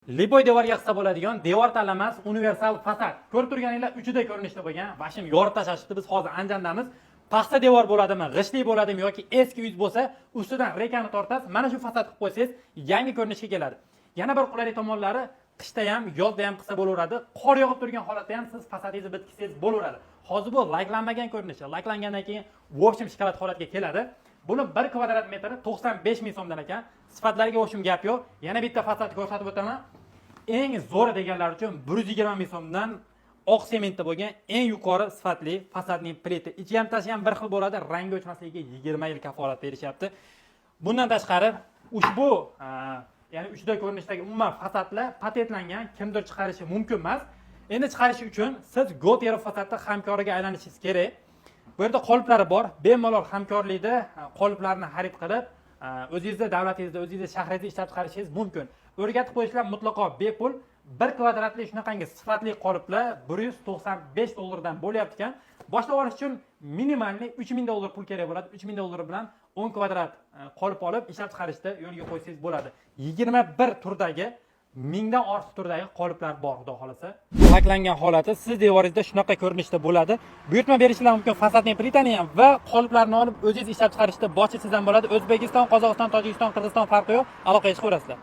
Liboy devorga qilsa bo'ladigan devor tanlamas universal fasad. Ko'rib turganinglar uchida ko'rinishda bo'lgan. Vashim yorib tashlashibdi. Biz hozir Andijondamiz. Paxta devor bo'ladimi, g'ishtli bo'ladimi yoki eski uy bo'lsa, ustidan rekani tortasiz, mana shu fasad qilib qo'ysangiz, yangi ko'rinishga keladi. Yana bir qulaylik tomonlari qishda ham, yozda ham qilsa bo'laveradi. Qor yog'ib turgan holatda ham siz fasadingizni bitkizsangiz bo'laveradi. Hozir bu layklanmagan ko'rinishi. Layklangandan keyin vobshim shikolat holatga keladi. Buni 1 kvadrat metri 95 ming so'mdan ekan. Sifatlariga o'shim gap yo'q. Yana bitta fasadni ko'rsatib o'taman. Eng zo'ri deganlar uchun 120 ming so'mdan oq sementda bo'lgan eng yuqori sifatli fasadning pliti. Ichi ham tashi ham bir xil bo'ladi, rangi o'chmasligiga 20 yil kafolat berishyapti. Bundan tashqari ushbu ya'ni uchda ko'rinishdagi umuman fasadlar patentlangan, kimdir chiqarishi mumkin emas. Endi chiqarish uchun siz Gotero fasadda hamkoriga aylanishingiz kerak. Bu yerda qoliplari bor. Bemalol hamkorlikda qoliplarni xarid qilib, o'zingizda davlatingizda, o'zingizda shahringizda ishlab chiqarishingiz mumkin. O'rgatib qo'yishlar mutlaqo bepul. 1 kvadratli shunaqangi sifatli qoliplar 195 dollardan bo'lyapti ekan. Boshlab olish uchun minimalni 3000 dollar pul kerak bo'ladi. 3000 dollar bilan 10 kvadrat qolip olib ishlab chiqarishda yo'lga qo'ysangiz bo'ladi. 21 turdagi, mingdan ortiq turdagi qoliplar bor, xudo xolasa. Laklangan holati siz devoringizda shunaqa ko'rinishda bo'ladi. Buyurtma berishlar mumkin fasadning plitani ham va qoliplarni olib o'zingiz ishlab chiqarishda boshchi sizdan bo'ladi. O'zbekiston, Qozog'iston, Tojikiston, Qirg'iziston farqi yo'q. Aloqaga chiqaverasizlar.